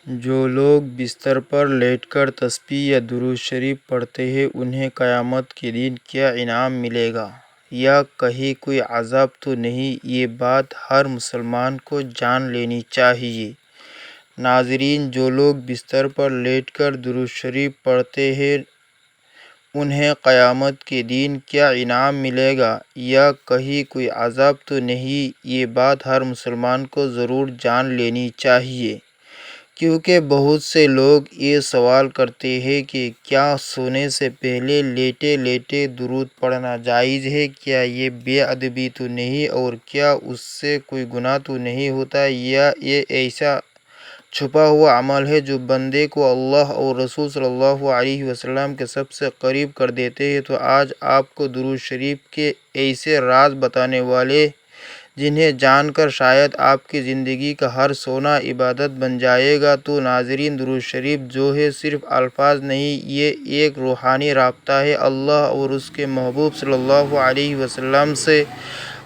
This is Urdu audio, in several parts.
جو لوگ بستر پر لیٹ کر تسبیح یا درود شریف پڑھتے ہیں انہیں قیامت کے دن کیا انعام ملے گا یا کہیں کوئی عذاب تو نہیں، یہ بات ہر مسلمان کو جان لینی چاہیے۔ ناظرین، جو لوگ بستر پر لیٹ کر درود شریف پڑھتے ہیں انہیں قیامت کے دن کیا انعام ملے گا یا کہیں کوئی عذاب تو نہیں، یہ بات ہر مسلمان کو ضرور جان لینی چاہیے، کیونکہ بہت سے لوگ یہ سوال کرتے ہیں کہ کیا سونے سے پہلے لیٹے لیٹے درود پڑھنا جائز ہے؟ کیا یہ بے ادبی تو نہیں اور کیا اس سے کوئی گناہ تو نہیں ہوتا، یا یہ ایسا چھپا ہوا عمل ہے جو بندے کو اللہ اور رسول صلی اللہ علیہ وسلم کے سب سے قریب کر دیتے ہیں؟ تو آج آپ کو درود شریف کے ایسے راز بتانے والے جنہیں جان کر شاید آپ کی زندگی کا ہر سونا عبادت بن جائے گا۔ تو ناظرین، درود شریف جو ہے صرف الفاظ نہیں، یہ ایک روحانی رابطہ ہے اللہ اور اس کے محبوب صلی اللہ علیہ وسلم سے۔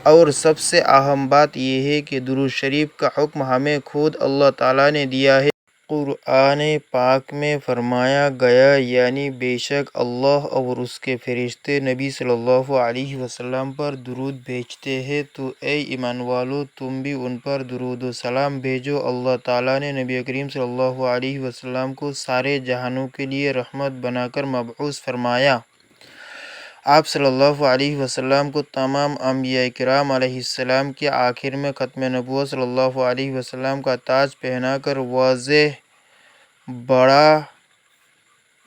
اور سب سے اہم بات یہ ہے کہ درود شریف کا حکم ہمیں خود اللہ تعالیٰ نے دیا ہے۔ قرآن پاک میں فرمایا گیا، یعنی بے شک اللہ اور اس کے فرشتے نبی صلی اللہ علیہ وسلم پر درود بھیجتے ہیں، تو اے ایمان والو تم بھی ان پر درود و سلام بھیجو۔ اللہ تعالیٰ نے نبی کریم صلی اللہ علیہ وسلم کو سارے جہانوں کے لیے رحمت بنا کر مبعوث فرمایا۔ آپ صلی اللہ علیہ وسلم کو تمام انبیاء کرام علیہ السلام کے آخر میں ختم نبوت صلی اللہ علیہ وسلم کا تاج پہنا کر واضح، بڑا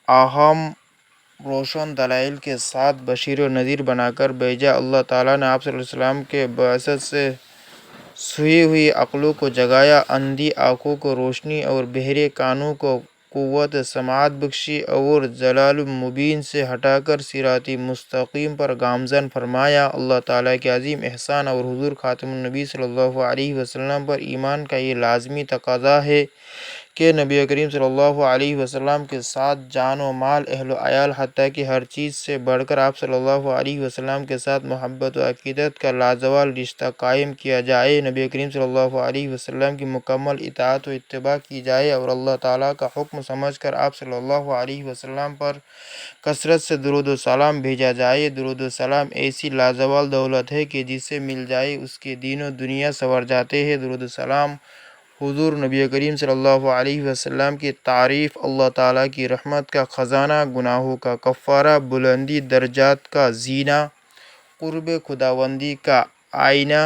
اہم، روشن دلائل کے ساتھ بشیر و نذیر بنا کر بھیجا۔ اللہ تعالیٰ نے آپ صلی اللہ علیہ وسلم کے بعثت سے سوئی ہوئی عقلوں کو جگایا، اندھی آنکھوں کو روشنی اور بہرے کانوں کو قوت سماعت بخشی اور ضلال مبین سے ہٹا کر صراط مستقیم پر گامزن فرمایا۔ اللہ تعالیٰ کے عظیم احسان اور حضور خاتم النبی صلی اللہ علیہ وسلم پر ایمان کا یہ لازمی تقاضا ہے کہ نبی کریم صلی اللہ علیہ وسلم کے ساتھ جان و مال، اہل و عیال، حتیٰ کہ ہر چیز سے بڑھ کر آپ صلی اللہ علیہ وسلم کے ساتھ محبت و عقیدت کا لازوال رشتہ قائم کیا جائے، نبی کریم صلی اللہ علیہ وسلم کی مکمل اطاعت و اتباع کی جائے اور اللہ تعالیٰ کا حکم سمجھ کر آپ صلی اللہ علیہ وسلم پر کثرت سے درود و سلام بھیجا جائے۔ درود و سلام ایسی لازوال دولت ہے کہ جسے مل جائے اس کے دین و دنیا سنور جاتے ہیں۔ درود و سلام حضور نبی کریم صلی اللہ علیہ وسلم کی تعریف، اللہ تعالیٰ کی رحمت کا خزانہ، گناہوں کا کفارہ، بلندی درجات کا زینہ، قرب خداوندی کا آئینہ،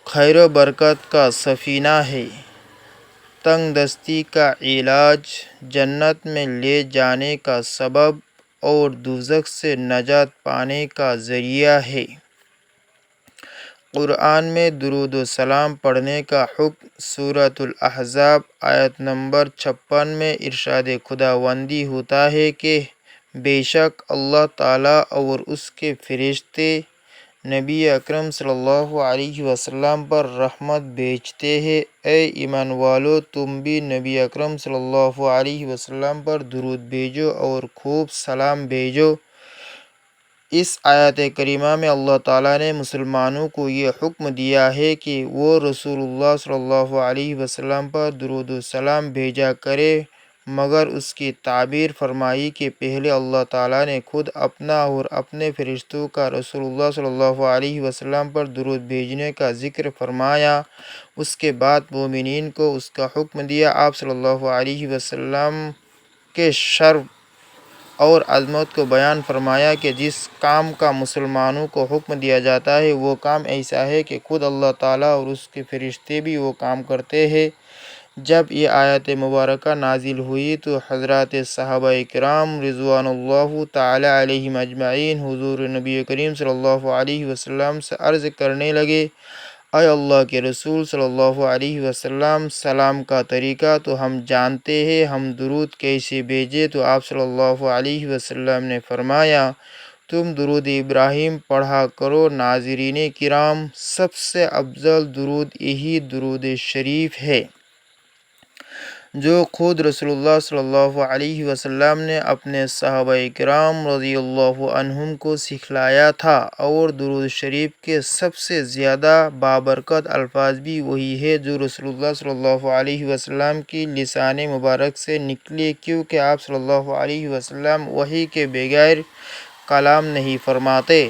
خیر و برکت کا سفینہ ہے، تنگ دستی کا علاج، جنت میں لے جانے کا سبب اور دوزخ سے نجات پانے کا ذریعہ ہے۔ قرآن میں درود و سلام پڑھنے کا حکم سورۃ الاحزاب آیت نمبر 56 میں ارشاد خداوندی ہوتا ہے کہ بے شک اللہ تعالیٰ اور اس کے فرشتے نبی اکرم صلی اللہ علیہ وسلم پر رحمت بھیجتے ہیں۔ اے ایمان والو تم بھی نبی اکرم صلی اللہ علیہ وسلم پر درود بھیجو اور خوب سلام بھیجو۔ اس آیت کریمہ میں اللہ تعالیٰ نے مسلمانوں کو یہ حکم دیا ہے کہ وہ رسول اللہ صلی اللہ علیہ وسلم پر درود و سلام بھیجا کرے، مگر اس کی تعبیر فرمائی کہ پہلے اللہ تعالیٰ نے خود اپنا اور اپنے فرشتوں کا رسول اللہ صلی اللہ علیہ وسلم پر درود بھیجنے کا ذکر فرمایا، اس کے بعد مومنین کو اس کا حکم دیا۔ آپ صلی اللہ علیہ وسلم کے شرف اور عظمت کو بیان فرمایا کہ جس کام کا مسلمانوں کو حکم دیا جاتا ہے وہ کام ایسا ہے کہ خود اللہ تعالیٰ اور اس کے فرشتے بھی وہ کام کرتے ہیں۔ جب یہ آیت مبارکہ نازل ہوئی تو حضرات صحابہ کرام رضوان اللہ تعالی علیہم اجمعین حضور نبی کریم صلی اللہ علیہ وسلم سے عرض کرنے لگے، اے اللہ کے رسول صلی اللہ علیہ وسلم، سلام کا طریقہ تو ہم جانتے ہیں، ہم درود کیسے بھیجیں؟ تو آپ صلی اللہ علیہ وسلم نے فرمایا، تم درود ابراہیم پڑھا کرو۔ ناظرین کرام، سب سے افضل درود یہی درود شریف ہے۔ جو خود رسول اللہ صلی اللہ علیہ وسلم نے اپنے صحابہ کرام رضی اللہ عنہم کو سکھلایا تھا، اور درود شریف کے سب سے زیادہ بابرکت الفاظ بھی وہی ہے جو رسول اللہ صلی اللہ علیہ وسلم کی لسان مبارک سے نکلے، کیونکہ آپ صلی اللہ علیہ وسلم وحی کے بغیر کلام نہیں فرماتے۔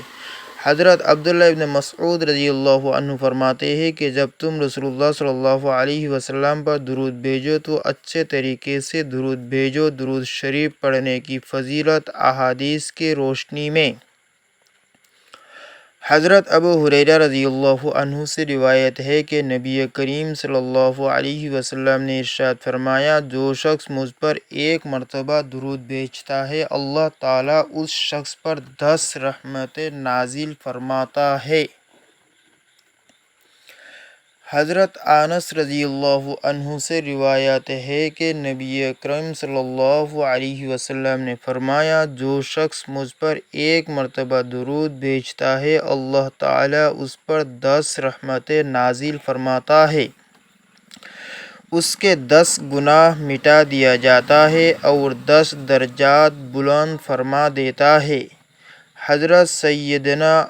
حضرت عبداللہ ابن مسعود رضی اللہ عنہ فرماتے ہیں کہ جب تم رسول اللہ صلی اللہ علیہ وسلم پر درود بھیجو تو اچھے طریقے سے درود بھیجو۔ درود شریف پڑھنے کی فضیلت احادیث کی روشنی میں حضرت ابو ہریرہ رضی اللہ عنہ سے روایت ہے کہ نبی کریم صلی اللہ علیہ وسلم نے ارشاد فرمایا، جو شخص مجھ پر ایک مرتبہ درود بھیجتا ہے اللہ تعالیٰ اس شخص پر 10 رحمتیں نازل فرماتا ہے۔ حضرت انس رضی اللہ عنہ سے روایت ہے کہ نبی اکرم صلی اللہ علیہ وسلم نے فرمایا، جو شخص مجھ پر ایک مرتبہ درود بھیجتا ہے اللہ تعالیٰ اس پر 10 رحمتیں نازل فرماتا ہے، اس کے 10 گناہ مٹا دیا جاتا ہے اور 10 درجات بلند فرما دیتا ہے۔ حضرت سیدنا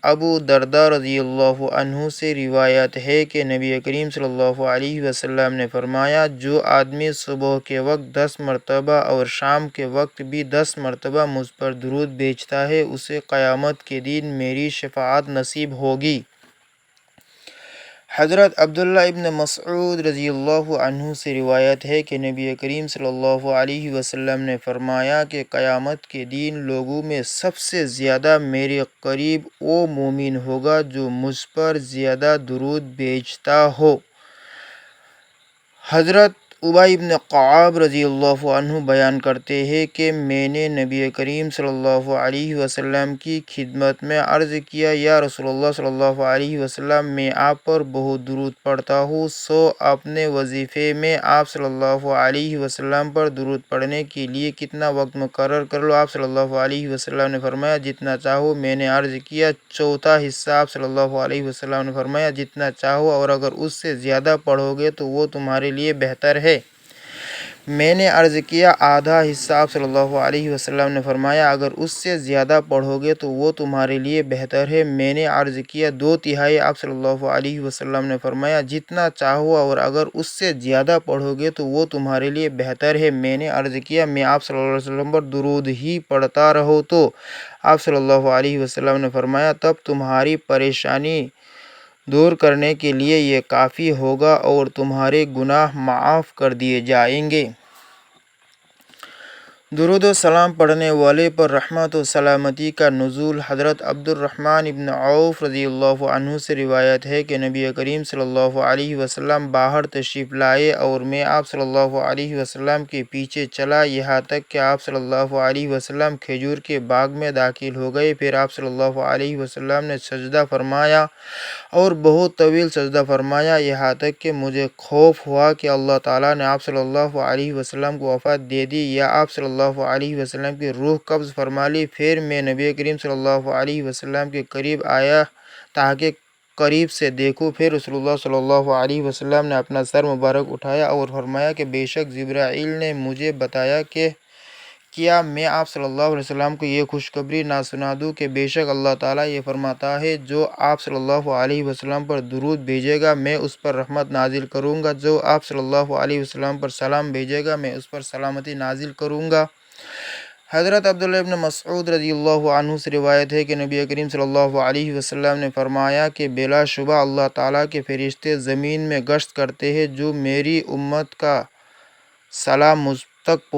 ابو درداء رضی اللہ عنہ سے روایت ہے کہ نبی کریم صلی اللہ علیہ وسلم نے فرمایا، جو آدمی صبح کے وقت 10 مرتبہ اور شام کے وقت بھی 10 مرتبہ مجھ پر درود بھیجتا ہے اسے قیامت کے دن میری شفاعت نصیب ہوگی۔ حضرت عبداللہ ابن مسعود رضی اللہ عنہ سے روایت ہے کہ نبی کریم صلی اللہ علیہ وسلم نے فرمایا کہ قیامت کے دن لوگوں میں سب سے زیادہ میرے قریب وہ مومن ہوگا جو مجھ پر زیادہ درود بھیجتا ہو۔ حضرت ابی بن کعب رضی اللہ عنہ بیان کرتے ہیں کہ میں نے نبی کریم صلی اللہ علیہ وسلم کی خدمت میں عرض کیا، یا رسول اللہ صلی اللہ علیہ وسلم میں آپ پر بہت درود پڑھتا ہوں، سو اپنے وظیفے میں آپ صلی اللہ علیہ وسلم پر درود پڑھنے کے لیے کتنا وقت مقرر کر لو؟ آپ صلی اللہ علیہ وسلم نے فرمایا، جتنا چاہو۔ میں نے عرض کیا، چوتھا حصہ؟ آپ صلی اللہ علیہ وسلم نے فرمایا، جتنا چاہو، اور اگر اس سے زیادہ پڑھو گے تو وہ تمہارے لیے بہتر ہے۔ میں نے عرض کیا، آدھا حصہ؟ آپ صلی اللہ علیہ وسلم نے فرمایا، اگر اس سے زیادہ پڑھو گے تو وہ تمہارے لیے بہتر ہے۔ میں نے عرض کیا، دو تہائی؟ آپ صلی اللہ علیہ وسلم نے فرمایا، جتنا چاہو، اور اگر اس سے زیادہ پڑھو گے تو وہ تمہارے لیے بہتر ہے۔ میں نے عرض کیا، میں آپ صلی اللہ علیہ وسلم پر درود ہی پڑھتا رہوں تو؟ آپ صلی اللہ علیہ وسلم نے فرمایا، تب تمہاری پریشانی دور کرنے کے لیے یہ کافی ہوگا اور تمہارے گناہ معاف کر دیے جائیں گے۔ درود و سلام پڑھنے والے پر رحمت و سلامتی کا نزول۔ حضرت عبد الرحمن ابن عوف رضی اللہ عنہ سے روایت ہے کہ نبی کریم صلی اللہ علیہ وسلم باہر تشریف لائے اور میں آپ صلی اللہ علیہ وسلم کے پیچھے چلا، یہاں تک کہ آپ صلی اللہ علیہ وسلم کھجور کے باغ میں داخل ہو گئے۔ پھر آپ صلی اللہ علیہ وسلم نے سجدہ فرمایا اور بہت طویل سجدہ فرمایا، یہاں تک کہ مجھے خوف ہوا کہ اللہ تعالیٰ نے آپ صلی اللہ علیہ وسلم کو وفات دے دی یا آپ صلی اللہ علیہ وسلم کی روح قبض فرما لی۔ پھر میں نبی کریم صلی اللہ علیہ وسلم کے قریب آیا تاکہ قریب سے دیکھوں۔ پھر رسول اللہ صلی اللہ علیہ وسلم نے اپنا سر مبارک اٹھایا اور فرمایا کہ بے شک جبرائیل نے مجھے بتایا کہ کیا میں آپ صلی اللہ علیہ وسلم کو یہ خوشخبری نہ سنا دوں کہ بے شک اللہ تعالیٰ یہ فرماتا ہے، جو آپ صلی اللہ علیہ وسلم پر درود بھیجے گا میں اس پر رحمت نازل کروں گا، جو آپ صلی اللہ علیہ وسلم پر سلام بھیجے گا میں اس پر سلامتی نازل کروں گا۔ حضرت عبداللہ ابن مسعود رضی اللہ عنہ سے روایت ہے کہ نبی کریم صلی اللہ علیہ وسلم نے فرمایا کہ بلا شبہ اللہ تعالیٰ کے فرشتے زمین میں گشت کرتے ہیں جو میری امت کا سلام مجھ تک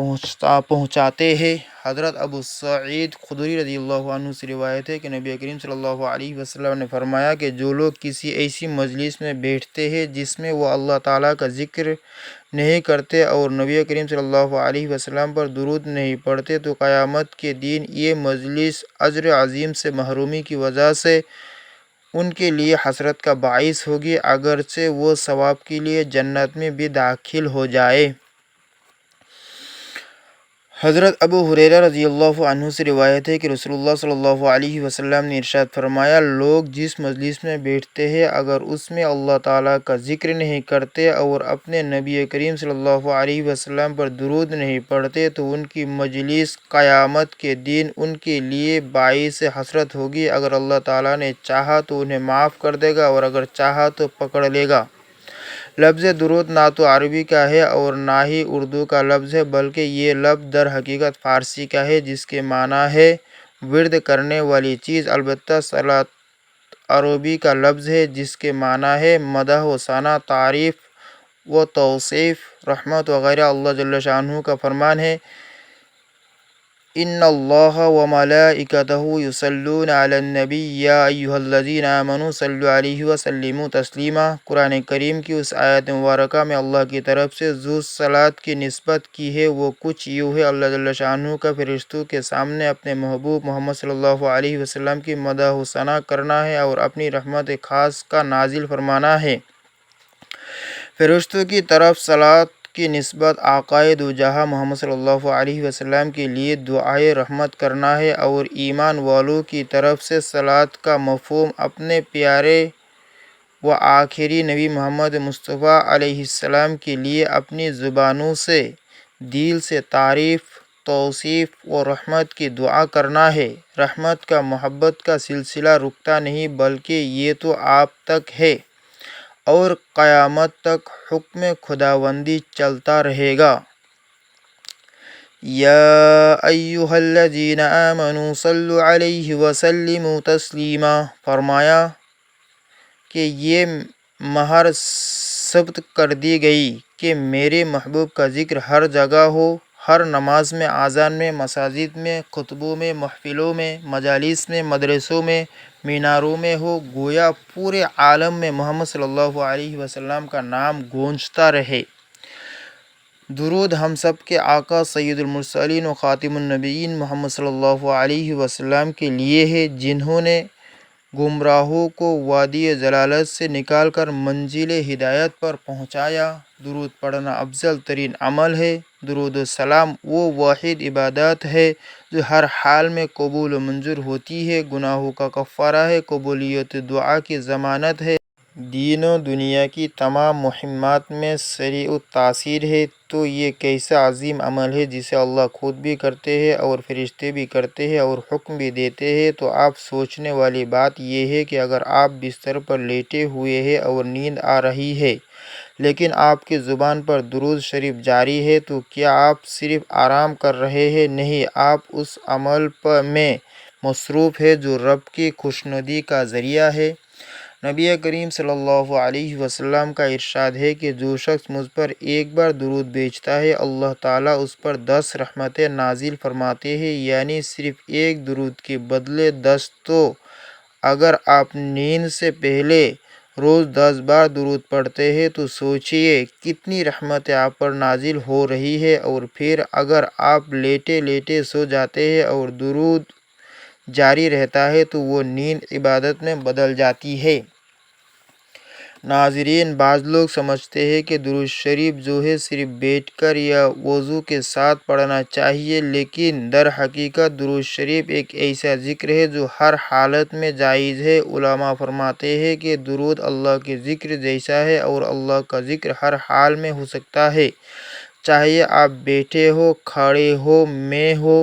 پہنچاتے ہیں۔ حضرت ابو سعید خدری رضی اللہ عنہ سے روایت ہے کہ نبی کریم صلی اللہ علیہ وسلم نے فرمایا کہ جو لوگ کسی ایسی مجلس میں بیٹھتے ہیں جس میں وہ اللہ تعالیٰ کا ذکر نہیں کرتے اور نبی کریم صلی اللہ علیہ وسلم پر درود نہیں پڑھتے تو قیامت کے دن یہ مجلس اجر عظیم سے محرومی کی وجہ سے ان کے لیے حسرت کا باعث ہوگی، اگرچہ وہ ثواب کے لیے جنت میں بھی داخل ہو جائے۔ حضرت ابو ہریرہ رضی اللہ عنہ سے روایت ہے کہ رسول اللہ صلی اللہ علیہ وسلم نے ارشاد فرمایا، لوگ جس مجلس میں بیٹھتے ہیں اگر اس میں اللہ تعالیٰ کا ذکر نہیں کرتے اور اپنے نبی کریم صلی اللہ علیہ وسلم پر درود نہیں پڑھتے تو ان کی مجلس قیامت کے دن ان کے لیے باعث حسرت ہوگی۔ اگر اللہ تعالیٰ نے چاہا تو انہیں معاف کر دے گا اور اگر چاہا تو پکڑ لے گا۔ لفظ درود نہ تو عربی کا ہے اور نہ ہی اردو کا لفظ ہے، بلکہ یہ لفظ در حقیقت فارسی کا ہے جس کے معنی ہے ورد کرنے والی چیز۔ البتہ صلاۃ عربی کا لفظ ہے جس کے معنی ہے مدح و ثنا، تعریف و توصیف، رحمت وغیرہ۔ اللہ جل شانہ کا فرمان ہے، ان اللہ وملائکتہ یصلون علی النبی یا ایھا الذین آمنوا صلوا علیہ وسلموا تسلیما۔ قرآن کریم کی اس آیت مبارکہ میں اللہ کی طرف سے ذو صلاۃ کی نسبت کی ہے، وہ کچھ یوں ہے، اللہ جل شانہ کا فرشتوں کے سامنے اپنے محبوب محمد صلی اللہ علیہ وسلم کی مدح و ثنا کرنا ہے اور اپنی رحمت خاص کا نازل فرمانا ہے۔ فرشتوں کی طرف صلاۃ کی نسبت آقائے دو جہاں محمد صلی اللہ علیہ وسلم کے لیے دعائے رحمت کرنا ہے، اور ایمان والوں کی طرف سے صلاۃ کا مفہوم اپنے پیارے و آخری نبی محمد مصطفیٰ علیہ السلام کے لیے اپنی زبانوں سے دل سے تعریف، توصیف و رحمت کی دعا کرنا ہے۔ رحمت کا محبت کا سلسلہ رکتا نہیں بلکہ یہ تو آپ تک ہے اور قیامت تک حکم خداوندی چلتا رہے گا۔ یا ایھا الذین آمنوا صلوا علیہ وسلموا تسلیما۔ فرمایا کہ یہ مہر ثبت کر دی گئی کہ میرے محبوب کا ذکر ہر جگہ ہو، ہر نماز میں، اذان میں، مساجد میں، خطبوں میں، محفلوں میں، مجالس میں، مدرسوں میں، میناروں میں ہو، گویا پورے عالم میں محمد صلی اللہ علیہ وسلم کا نام گونجتا رہے۔ درود ہم سب کے آقا سید المرسلین و خاتم النبیین محمد صلی اللہ علیہ وسلم کے لیے ہے، جنہوں نے گمراہوں کو وادی ضلالت سے نکال کر منزل ہدایت پر پہنچایا۔ درود پڑھنا افضل ترین عمل ہے۔ درود و سلام وہ واحد عبادت ہے جو ہر حال میں قبول و منظور ہوتی ہے، گناہوں کا کفارہ ہے، قبولیت دعا کی ضمانت ہے، دین و دنیا کی تمام مہمات میں سریع التاثیر ہے۔ تو یہ کیسا عظیم عمل ہے جسے اللہ خود بھی کرتے ہیں اور فرشتے بھی کرتے ہیں اور حکم بھی دیتے ہیں۔ تو آپ سوچنے والی بات یہ ہے کہ اگر آپ بستر پر لیٹے ہوئے ہیں اور نیند آ رہی ہے لیکن آپ کی زبان پر درود شریف جاری ہے تو کیا آپ صرف آرام کر رہے ہیں؟ نہیں، آپ اس عمل میں مصروف ہیں جو رب کی خوشنودی کا ذریعہ ہے۔ نبی کریم صلی اللہ علیہ وسلم کا ارشاد ہے کہ جو شخص مجھ پر ایک بار درود بھیجتا ہے اللہ تعالیٰ اس پر 10 رحمتیں نازل فرماتے ہیں، یعنی صرف ایک درود کے بدلے 10۔ تو اگر آپ نیند سے پہلے روز 10 بار درود پڑھتے ہیں تو سوچئے کتنی رحمتیں آپ پر نازل ہو رہی ہیں، اور پھر اگر آپ لیٹے لیٹے سو جاتے ہیں اور درود جاری رہتا ہے تو وہ نیند عبادت میں بدل جاتی ہے۔ ناظرین، بعض لوگ سمجھتے ہیں کہ درود شریف جو ہے صرف بیٹھ کر یا وضو کے ساتھ پڑھنا چاہیے، لیکن در حقیقت درود شریف ایک ایسا ذکر ہے جو ہر حالت میں جائز ہے۔ علماء فرماتے ہیں کہ درود اللہ کے ذکر جیسا ہے اور اللہ کا ذکر ہر حال میں ہو سکتا ہے، چاہے آپ بیٹھے ہو، کھڑے ہو، میں ہو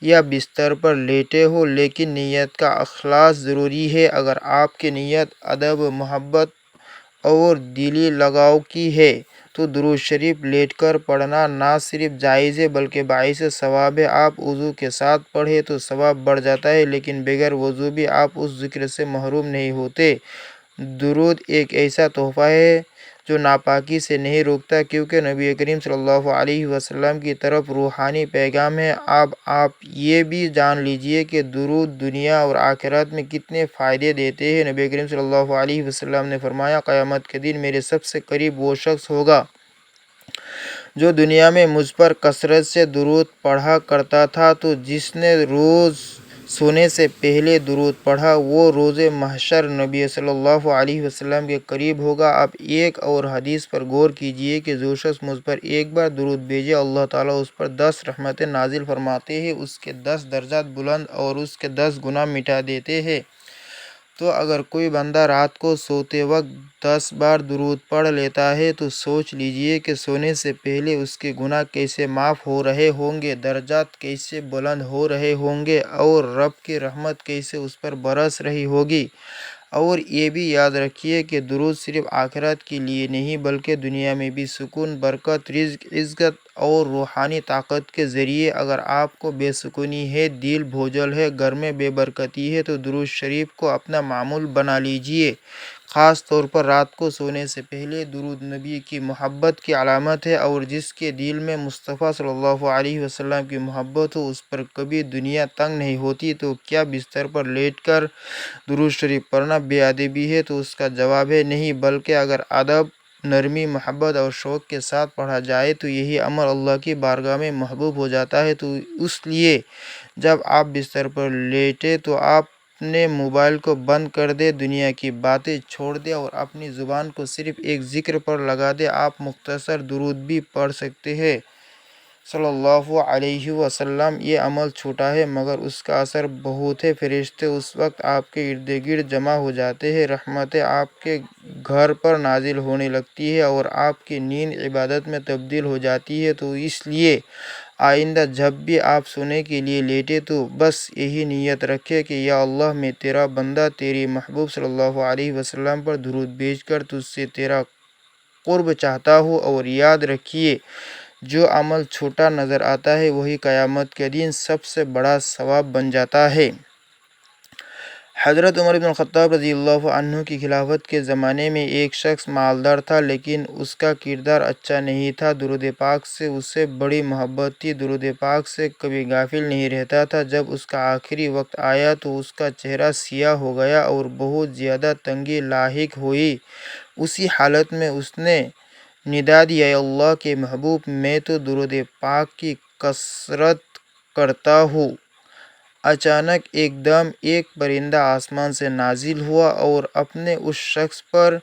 یا بستر پر لیٹے ہو، لیکن نیت کا اخلاص ضروری ہے۔ اگر آپ کی نیت ادب، محبت اور دلی لگاؤ کی ہے تو درود شریف لیٹ کر پڑھنا نہ صرف جائز ہے بلکہ باعث ثواب ہے۔ آپ وضو کے ساتھ پڑھیں تو ثواب بڑھ جاتا ہے، لیکن بغیر وضو بھی آپ اس ذکر سے محروم نہیں ہوتے۔ درود ایک ایسا تحفہ ہے جو ناپاکی سے نہیں روکتا، کیونکہ نبی کریم صلی اللہ علیہ وسلم کی طرف روحانی پیغام ہے۔ اب آپ یہ بھی جان لیجئے کہ درود دنیا اور آخرت میں کتنے فائدے دیتے ہیں۔ نبی کریم صلی اللہ علیہ وسلم نے فرمایا، قیامت کے دن میرے سب سے قریب وہ شخص ہوگا جو دنیا میں مجھ پر کثرت سے درود پڑھا کرتا تھا، تو جس نے روز سونے سے پہلے درود پڑھا وہ روز محشر نبی صلی اللہ علیہ وسلم کے قریب ہوگا۔ اب ایک اور حدیث پر غور کیجئے کہ جو شخص مجھ پر ایک بار درود بھیجے اللہ تعالیٰ اس پر 10 رحمتیں نازل فرماتے ہیں، اس کے 10 درجات بلند اور اس کے 10 گناہ مٹا دیتے ہیں۔ تو اگر کوئی بندہ رات کو سوتے وقت 10 بار درود پڑھ لیتا ہے تو سوچ لیجئے کہ سونے سے پہلے اس کے گناہ کیسے معاف ہو رہے ہوں گے، درجات کیسے بلند ہو رہے ہوں گے اور رب کی رحمت کیسے اس پر برس رہی ہوگی۔ اور یہ بھی یاد رکھیے کہ درود صرف آخرت کے لیے نہیں بلکہ دنیا میں بھی سکون، برکت، رزق، عزت اور روحانی طاقت کے ذریعے۔ اگر آپ کو بے سکونی ہے، دل بوجھل ہے، گھر میں بے برکتی ہے تو درود شریف کو اپنا معمول بنا لیجئے۔ خاص طور پر رات کو سونے سے پہلے درود نبی کی محبت کی علامت ہے، اور جس کے دل میں مصطفیٰ صلی اللہ علیہ وسلم کی محبت ہو اس پر کبھی دنیا تنگ نہیں ہوتی۔ تو کیا بستر پر لیٹ کر درود شریف پڑھنا بے ادبی ہے؟ تو اس کا جواب ہے نہیں، بلکہ اگر ادب، نرمی، محبت اور شوق کے ساتھ پڑھا جائے تو یہی عمل اللہ کی بارگاہ میں محبوب ہو جاتا ہے۔ تو اس لیے جب آپ بستر پر لیٹیں تو آپ اپنے موبائل کو بند کر دیں، دنیا کی باتیں چھوڑ دیں اور اپنی زبان کو صرف ایک ذکر پر لگا دیں۔ آپ مختصر درود بھی پڑھ سکتے ہیں صلی اللہ علیہ وسلم۔ یہ عمل چھوٹا ہے مگر اس کا اثر بہت ہے۔ فرشتے اس وقت آپ کے ارد گرد جمع ہو جاتے ہیں، رحمتیں آپ کے گھر پر نازل ہونے لگتی ہیں اور آپ کی نیند عبادت میں تبدیل ہو جاتی ہے۔ تو اس لیے آئندہ جب بھی آپ سونے کے لیے لیٹیں تو بس یہی نیت رکھیں کہ یا اللہ میں تیرا بندہ تیرے محبوب صلی اللہ علیہ وسلم پر درود بھیج کر تجھ سے تیرا قرب چاہتا ہوں۔ اور یاد رکھیے جو عمل چھوٹا نظر آتا ہے وہی قیامت کے دن سب سے بڑا ثواب بن جاتا ہے۔ حضرت عمر بن الخطاب رضی اللہ عنہ کی خلافت کے زمانے میں ایک شخص مالدار تھا لیکن اس کا کردار اچھا نہیں تھا۔ درود پاک سے اسے بڑی محبت تھی، درود پاک سے کبھی غافل نہیں رہتا تھا۔ جب اس کا آخری وقت آیا تو اس کا چہرہ سیاہ ہو گیا اور بہت زیادہ تنگی لاحق ہوئی۔ اسی حالت میں اس نے ندا دی اے اللہ کے محبوب میں تو درود پاک کی کثرت کرتا ہوں۔ اچانک ایک دم ایک پرندہ آسمان سے نازل ہوا اور اپنے اس شخص پر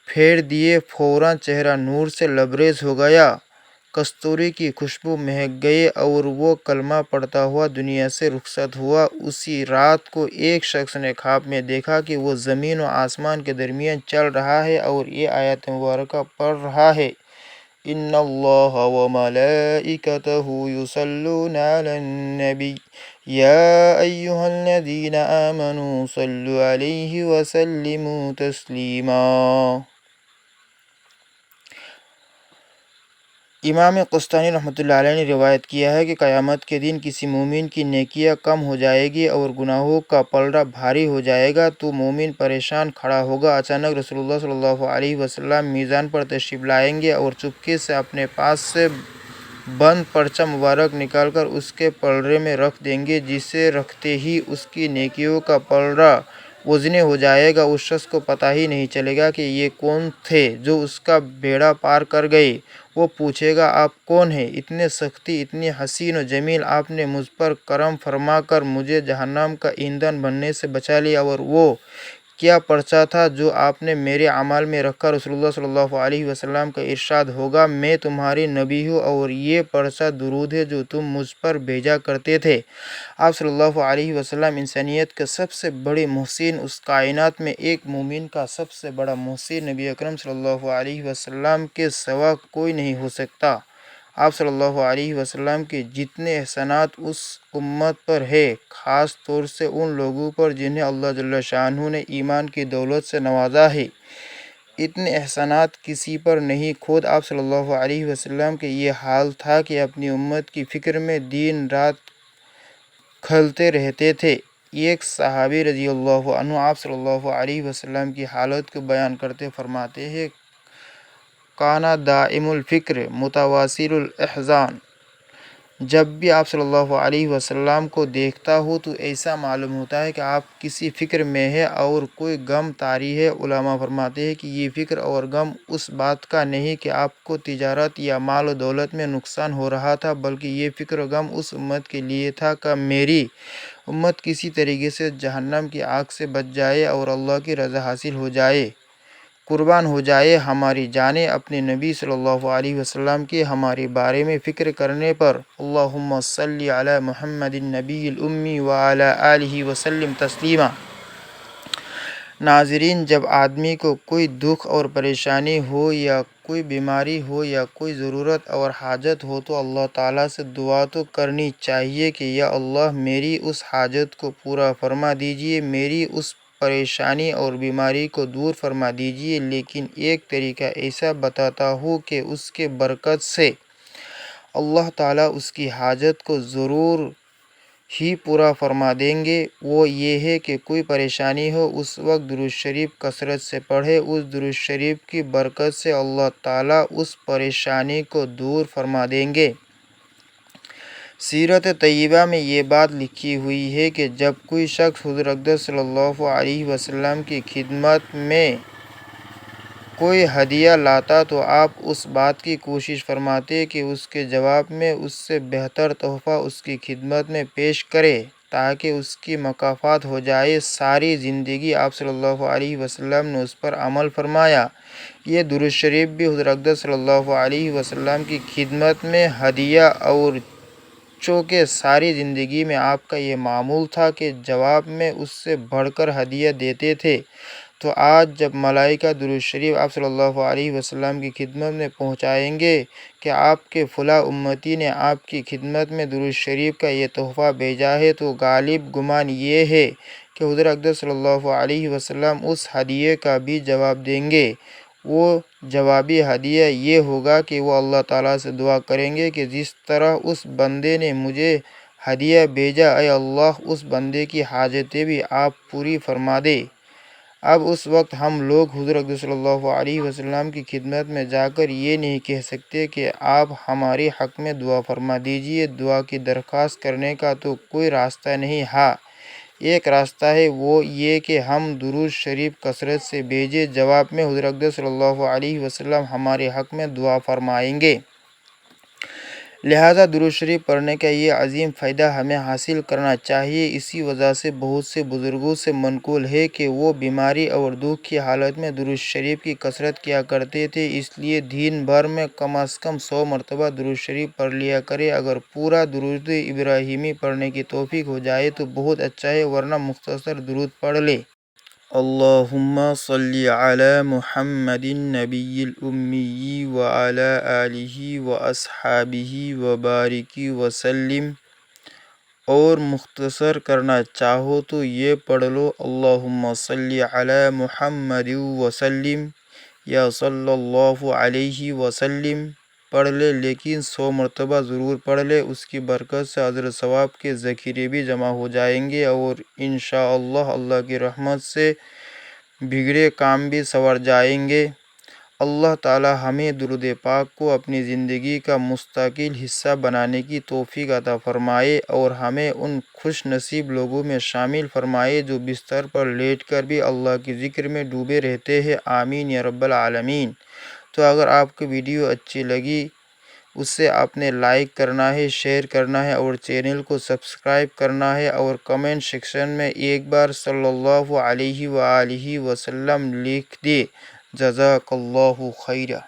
پھیر دیے، فوراً چہرہ نور سے لبریز ہو گیا، کستوری کی خوشبو مہک گئی اور وہ کلمہ پڑھتا ہوا دنیا سے رخصت ہوا۔ اسی رات کو ایک شخص نے خواب میں دیکھا کہ وہ زمین و آسمان کے درمیان چل رہا ہے اور یہ آیت مبارکہ پڑھ رہا ہے ان اللہ وملائکتہ یصلون علی النبی یا ایہا الذین آمنوا صلوا علیہ وسلموا تسلیما۔ امام قسطلانی رحمۃ اللہ علیہ نے روایت کیا ہے کہ قیامت کے دن کسی مومن کی نیکیاں کم ہو جائے گی اور گناہوں کا پلڑا بھاری ہو جائے گا تو مومن پریشان کھڑا ہوگا۔ اچانک رسول اللہ صلی اللہ علیہ وسلم میزان پر تشریف لائیں گے اور چپکے سے اپنے پاس سے بند پرچہ مبارک نکال کر اس کے پلڑے میں رکھ دیں گے، جسے رکھتے ہی اس کی نیکیوں کا پلڑا وزنی ہو جائے گا۔ اس شخص کو پتہ ہی نہیں چلے گا کہ یہ کون تھے جو اس کا بیڑا پار کر گئے۔ وہ پوچھے گا آپ کون ہیں؟ اتنے سخی، اتنے حسین و جمیل، آپ نے مجھ پر کرم فرما کر مجھے جہنم کا ایندھن بننے سے بچا لیا، اور وہ کیا پرچہ تھا جو آپ نے میرے اعمال میں رکھا؟ رسول اللہ صلی اللہ علیہ وسلم کا ارشاد ہوگا میں تمہاری نبی ہوں اور یہ پرچہ درود ہے جو تم مجھ پر بھیجا کرتے تھے۔ آپ صلی اللہ علیہ وسلم انسانیت کا سب سے بڑے محسن، اس کائنات میں ایک مومن کا سب سے بڑا محسن نبی اکرم صلی اللہ علیہ وسلم کے سوا کوئی نہیں ہو سکتا۔ آپ صلی اللہ علیہ وسلم کے جتنے احسانات اس امت پر ہیں، خاص طور سے ان لوگوں پر جنہیں اللہ جل شانہ نے ایمان کی دولت سے نوازا ہے، اتنے احسانات کسی پر نہیں۔ خود آپ صلی اللہ علیہ وسلم کے یہ حال تھا کہ اپنی امت کی فکر میں دن رات کھلتے رہتے تھے۔ ایک صحابی رضی اللہ عنہ آپ صلی اللہ علیہ وسلم کی حالت کو بیان کرتے فرماتے ہیں کانا دائم الفکر متواصل الاحزان، جب بھی آپ صلی اللہ علیہ وسلم کو دیکھتا ہوں تو ایسا معلوم ہوتا ہے کہ آپ کسی فکر میں ہے اور کوئی غم طاری ہے۔ علماء فرماتے ہیں کہ یہ فکر اور غم اس بات کا نہیں کہ آپ کو تجارت یا مال و دولت میں نقصان ہو رہا تھا، بلکہ یہ فکر و غم اس امت کے لیے تھا کہ میری امت کسی طریقے سے جہنم کی آگ سے بچ جائے اور اللہ کی رضا حاصل ہو جائے، قربان ہو جائے۔ ہماری جانیں اپنے نبی صلی اللہ علیہ وسلم کے ہمارے بارے میں فکر کرنے پر اللہم صلی علی محمد النبی الامی وعلی آلہ وسلم تسلیما۔ ناظرین، جب آدمی کو کوئی دکھ اور پریشانی ہو یا کوئی بیماری ہو یا کوئی ضرورت اور حاجت ہو تو اللہ تعالیٰ سے دعا تو کرنی چاہیے کہ یا اللہ میری اس حاجت کو پورا فرما دیجئے، میری اس پریشانی اور بیماری کو دور فرما دیجئے۔ لیکن ایک طریقہ ایسا بتاتا ہوں کہ اس کے برکت سے اللہ تعالیٰ اس کی حاجت کو ضرور ہی پورا فرما دیں گے۔ وہ یہ ہے کہ کوئی پریشانی ہو اس وقت درود شریف کثرت سے پڑھے، اس درود شریف کی برکت سے اللہ تعالیٰ اس پریشانی کو دور فرما دیں گے۔ سیرت طیبہ میں یہ بات لکھی ہوئی ہے کہ جب کوئی شخص حضور اقدس صلی اللہ علیہ وسلم کی خدمت میں کوئی ہدیہ لاتا تو آپ اس بات کی کوشش فرماتے کہ اس کے جواب میں اس سے بہتر تحفہ اس کی خدمت میں پیش کرے تاکہ اس کی مکافات ہو جائے۔ ساری زندگی آپ صلی اللہ علیہ وسلم نے اس پر عمل فرمایا۔ یہ درود شریف بھی حضور اقدس صلی اللہ علیہ وسلم کی خدمت میں ہدیہ، اور چونکہ ساری زندگی میں آپ کا یہ معمول تھا کہ جواب میں اس سے بڑھ کر ہدیہ دیتے تھے، تو آج جب ملائکہ درود شریف آپ صلی اللہ علیہ وسلم کی خدمت میں پہنچائیں گے کہ آپ کے فلاں امتی نے آپ کی خدمت میں درود شریف کا یہ تحفہ بھیجا ہے، تو غالب گمان یہ ہے کہ حضور اقدس صلی اللہ علیہ وسلم اس ہدیے کا بھی جواب دیں گے۔ وہ جوابی ہدیہ یہ ہوگا کہ وہ اللہ تعالیٰ سے دعا کریں گے کہ جس طرح اس بندے نے مجھے ہدیہ بھیجا، اے اللہ اس بندے کی حاجتیں بھی آپ پوری فرما دے۔ اب اس وقت ہم لوگ حضور اقدس صلی اللہ علیہ وسلم کی خدمت میں جا کر یہ نہیں کہہ سکتے کہ آپ ہمارے حق میں دعا فرما دیجئے۔ دعا کی درخواست کرنے کا تو کوئی راستہ نہیں۔ ہاں، ایک راستہ ہے، وہ یہ کہ ہم درود شریف کثرت سے بھیجیں، جواب میں حضور اقدس صلی اللہ علیہ وسلم ہمارے حق میں دعا فرمائیں گے۔ لہٰذا درود شریف پڑھنے کا یہ عظیم فائدہ ہمیں حاصل کرنا چاہیے۔ اسی وجہ سے بہت سے بزرگوں سے منقول ہے کہ وہ بیماری اور دکھ کی حالت میں درود شریف کی کثرت کیا کرتے تھے۔ اس لیے دن بھر میں کم از کم 100 مرتبہ درود شریف پڑھ لیا کرے۔ اگر پورا درود ابراہیمی پڑھنے کی توفیق ہو جائے تو بہت اچھا ہے، ورنہ مختصر درود پڑھ لے۔ اللہم صلی علی محمد النبی الامی وعلی آلہ واصحابہ وبارک وسلم۔ اور مختصر کرنا چاہو تو یہ پڑھ لو اللہم صلی علی محمد وسلم یا صلی اللہ علیہ وسلم پڑھ لے، لیکن 100 مرتبہ ضرور پڑھ لے۔ اس کی برکت سے اجر ثواب کے ذخیرے بھی جمع ہو جائیں گے، اور انشاءاللہ اللہ کی رحمت سے بگڑے کام بھی سنور جائیں گے۔ اللہ تعالی ہمیں درود پاک کو اپنی زندگی کا مستقل حصہ بنانے کی توفیق عطا فرمائے، اور ہمیں ان خوش نصیب لوگوں میں شامل فرمائے جو بستر پر لیٹ کر بھی اللہ کے ذکر میں ڈوبے رہتے ہیں۔ آمین یا رب العالمین۔ تو اگر آپ کو ویڈیو اچھی لگی اسے آپ نے لائک کرنا ہے، شیئر کرنا ہے، اور چینل کو سبسکرائب کرنا ہے، اور کمنٹ سیکشن میں ایک بار صلی اللہ علیہ وآلہ وسلم لکھ دے۔ جزاک اللہ خیرہ۔